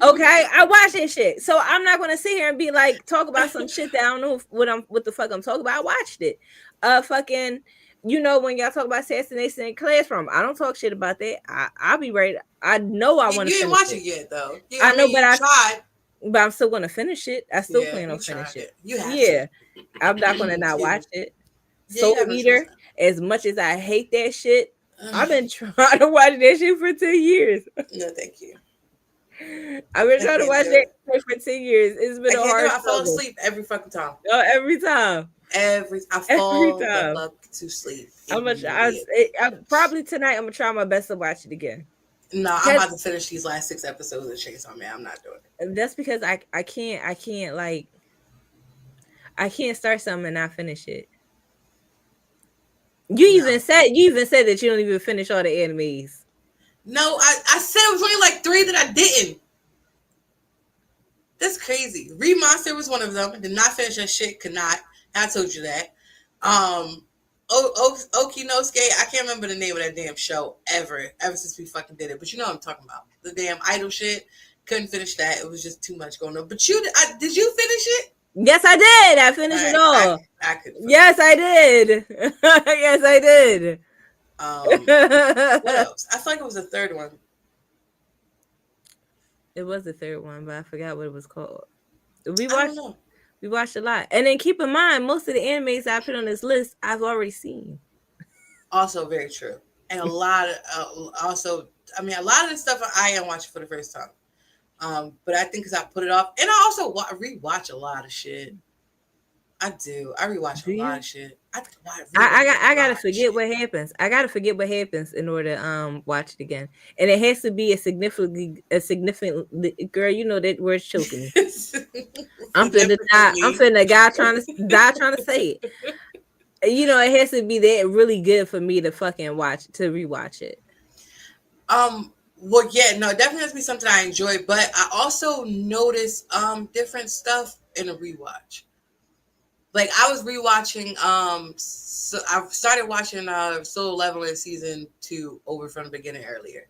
Okay, I watch that shit. So I'm not gonna sit here and be like talk about some shit that I don't know what the fuck I'm talking about. I watched it. Fucking, when y'all talk about assassination in classroom, I don't talk shit about that. I'll be ready. I know I You want to didn't finish watch it. it yet, though. Yeah, I know, you tried. but I'm still gonna finish it. I still Yeah, plan you on finish tried it. it. You have Yeah, to. I'm not gonna not Excuse me. watch it. Yeah, you Soul have no choice Eater, as much as I hate that shit, I've been trying to watch that shit for 10 years. No, thank you. I've been I trying to can't watch do that it. shit for 10 years. It's been I a can't do hard it. I fall struggle. asleep every fucking time. Every time. I Every fall the time. fuck to sleep I immediately. probably tonight I'm gonna try my best to watch it again. No, I'm 'Cause about to finish these last 6 episodes of Chainsaw Man. I'm not doing it. that's because I can't like I can't start something and not finish it. No. You even said that you don't even finish all the animes. No, I said it was only like 3 that I didn't. That's crazy. Read Monster was one of them. Did not finish that shit. Could not. I told you that. Okinosuke. I can't remember the name of that damn show ever since we fucking did it. But you know what I'm talking about. The damn idol shit. Couldn't finish that. It was just too much going on. But did you finish it? Yes, I did. I finished it all. I could. Yes, I did. Yes, I did. What else? I feel like it was the third one. It was the third one, but I forgot what it was called. We I don't watched know. we watched a lot. And then keep in mind, most of the animes I put on this list I've already seen. Also very true. And a lot of a lot of the stuff I am watching for the first time. But I think because I put it off, and I also rewatch a lot of shit. I do. I rewatch Do a lot you? of shit. I gotta forget what happens. I gotta forget what happens in order to watch it again. And it has to be a significant girl, you know that word's choking me. I'm finna die trying to say it. It has to be that really good for me to fucking rewatch it. Well, yeah, no, it definitely has to be something I enjoy, but I also notice different stuff in a rewatch. Like I was rewatching so I started watching Solo Leveling season 2 over from the beginning earlier.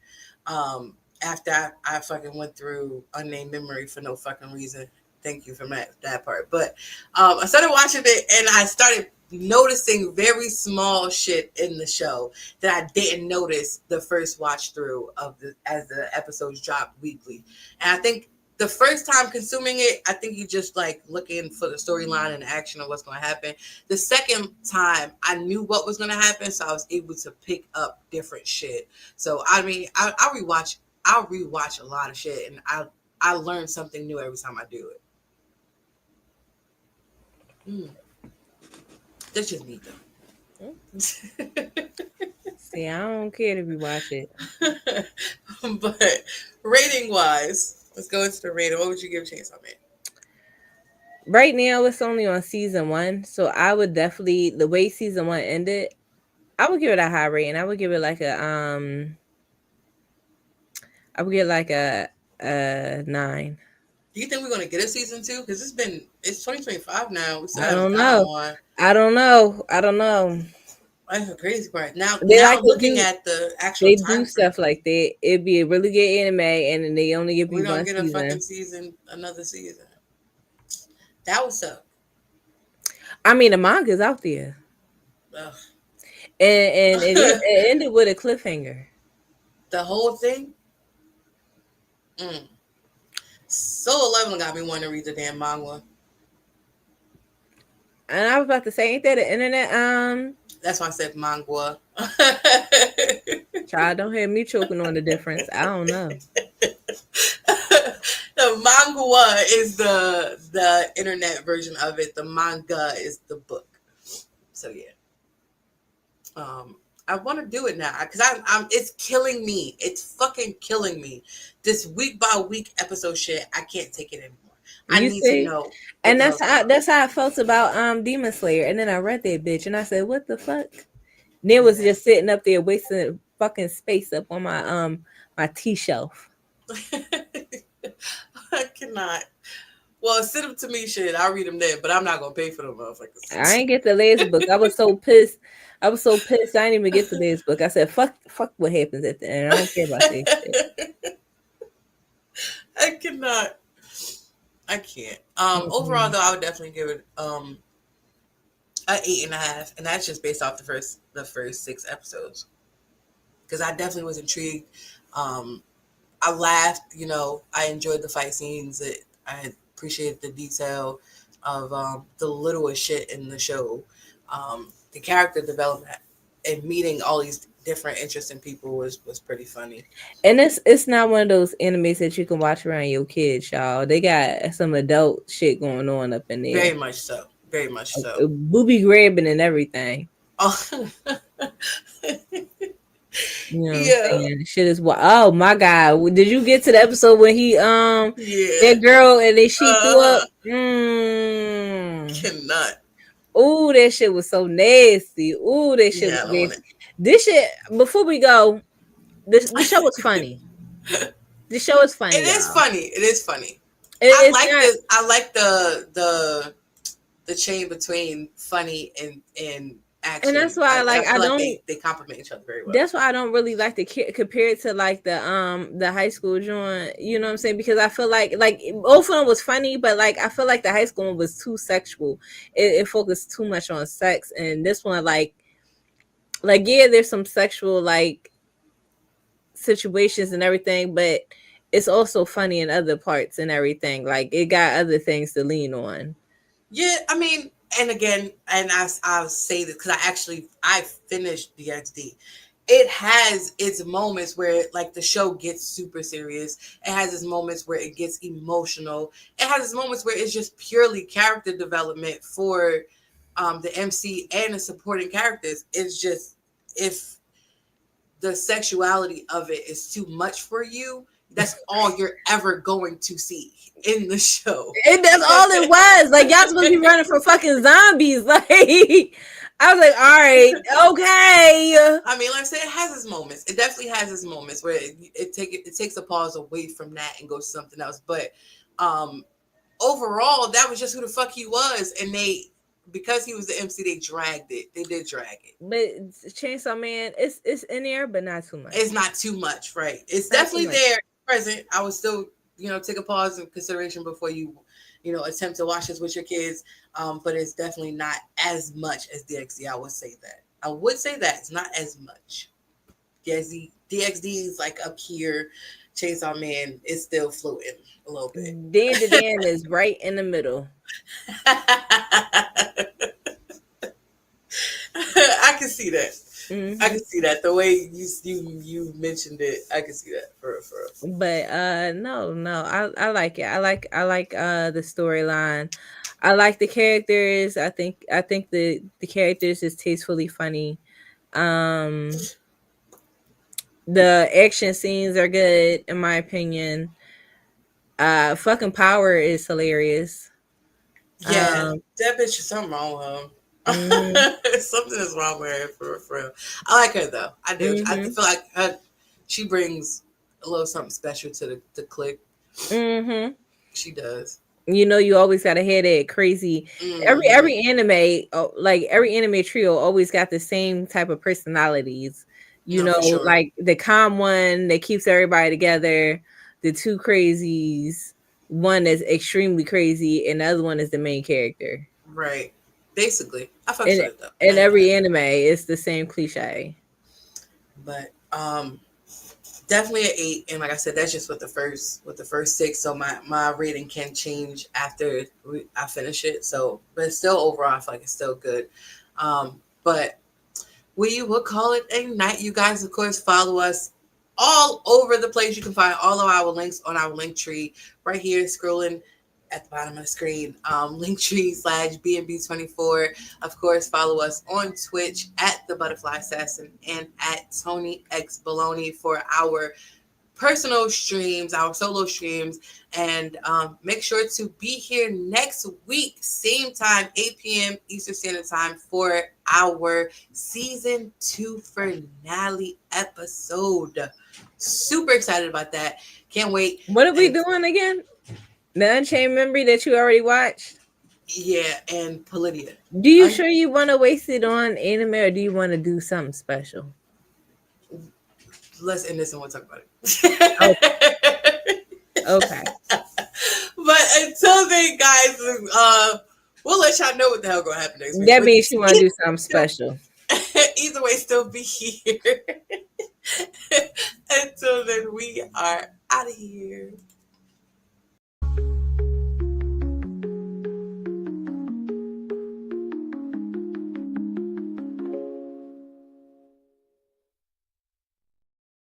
After I fucking went through Unnamed Memory for no fucking reason. Thank you for that part. But I started watching it and I started noticing very small shit in the show that I didn't notice the first watch through as the episodes dropped weekly. And I think the first time consuming it, I think you just like looking for the storyline and action of what's going to happen. The second time, I knew what was going to happen, so I was able to pick up different shit. So I mean, I'll rewatch a lot of shit, and I learn something new every time I do it. Mm, that's just me Mm. though. See, I don't care if you watch it. But rating wise, let's go into the rating. What would you give Chainsaw Man? Right now, it's only on season one, so I would definitely the way season one ended, I would give it a high rating. I would give it like I would give it like a 9. Do you think we're gonna get a season two? Because it's 2025 now. We still I haven't don't gotten know. one. I don't know. I don't know. That's the crazy part. Now, They now like to looking do. at the actual They do time frame, stuff like that. It'd be a really good anime, and then they only give we you don't one get a fucking season. season, another season. That was up. I mean, the manga's out there, Ugh. and it ended with a cliffhanger. The whole thing. Mm. So 11 got me wanting to read the damn manga. And I was about to say, ain't that the internet? That's why I said manga. Child, don't hear me choking on the difference. I don't know. The manga is the internet version of it. The manga is the book. So yeah. I want to do it now because I'm. It's killing me. It's fucking killing me. This week by week episode shit. I can't take it anymore. I You need to see, know what and the hell's going on. that's how I felt about Demon Slayer. And then I read that bitch, and I said, "What the fuck?" And it was Yeah. just sitting up there wasting fucking space up on my tea shelf. I cannot. Well, send them to me, shit. I'll read them there, but I'm not gonna pay for them I motherfuckers. ain't get the last book. I was so pissed. I was so pissed. I didn't even get the last book. I said, fuck what happens at the end. I don't care about this shit." I cannot. I can't. Overall Mm-mm. though, I would definitely give it an 8.5, and that's just based off the first 6 episodes. Because I definitely was intrigued. Um, I laughed. I enjoyed the fight scenes. I appreciated the detail of the littlest shit in the show. The character development and meeting all these different interesting people was pretty funny. And it's not one of those animes that you can watch around your kids, y'all. They got some adult shit going on up in there. Very much so. Very much so. Booby grabbing and everything. Oh, You know what I'm yeah, saying? Shit is what. Oh my god! Did you get to the episode when he yeah. that girl and then she threw up? Uh, Mm. cannot. Ooh, that shit was so nasty. Ooh, that shit was Yeah, I don't want nasty. This shit. Before we go, the show was it. funny. The show is It funny, is y'all. funny. It is funny. I It's like not. this. I like the chain between funny and And action. that's why, And like, I I feel like don't. they complement each other very well. That's why I don't really like to compare it to like the high school joint. You know what I'm saying? Because I feel like both of them was funny, but like I feel like the high school one was too sexual. It focused too much on sex, and this one like yeah, there's some sexual like situations and everything, but it's also funny in other parts and everything. Like it got other things to lean on. Yeah, I mean, and again, and I'll say this because I finished DXD. It has its moments where like the show gets super serious. It has its moments where it gets emotional. It has its moments where it's just purely character development for the MC and the supporting characters. It's just if the sexuality of it is too much for you, that's all you're ever going to see in the show. And that's all it was. Like y'all supposed to be running from fucking zombies. Like I was like, all right, okay. I mean, like I said, it has its moments. It definitely has its moments where it takes a pause away from that and goes to something else. But um, overall, that was just who the fuck he was, and because he was the MC, they dragged it. They did drag it. But Chainsaw Man, it's in there, but not too much. It's not too much, right? It's Not too definitely much. there, present. I would still, take a pause in consideration before you, attempt to watch this with your kids. But it's definitely not as much as DXD. I would say that. I would say that it's not as much. DXD is like up here. Chainsaw Man is still floating a little bit. Dan to Dan is right in the middle. I can see that. I Hmm. can see that. The way you mentioned it, I can see that for real. But no, I like it. I like the storyline. I like the characters. I think the characters is tastefully funny. Um, the action scenes are good in my opinion. Fucking Power is hilarious. Yeah, Um, that bitch is something wrong with mhm, him. Something is wrong with her for real. I like her though. I do. I mhm, feel like she brings a little something special to the clique. mhm. She does. You know, you always gotta hear that crazy. Hmm. Every anime, like every anime trio, always got the same type of personalities. You No, know, for sure. like the calm one that keeps everybody together, the two crazies, one that's extremely crazy, and the other one is the main character. Right. Basically, I fucks And with it though. I in ain't mad. every anime, it's the same cliche. But definitely an 8. And like I said, that's just with the first 6. So my rating can change after I finish it. So, but it's still overall, I feel like it's still good. But we will call it a night. You guys, of course, follow us all over the place. You can find all of our links on our link tree right here, scrolling at the bottom of the screen. Linktree/BNB24. Of course, follow us on Twitch at the Butterfly Assassin and at Tony X Bologna for our personal streams, our solo streams, and make sure to be here next week, same time, 8 p.m. Eastern Standard Time for our season 2 finale episode. Super excited about that. Can't wait. What are we And doing again? The Unchained Memory that you already watched? yeah, and Polydia. Do you sure you want to waste it on anime, or do you want to do something special? Let's end this and we'll talk about Okay. it. Okay. But until then, guys, we'll let y'all know what the hell gonna happen next week. That But means you want to do something special. either way, still be here. Until then, we are out of here.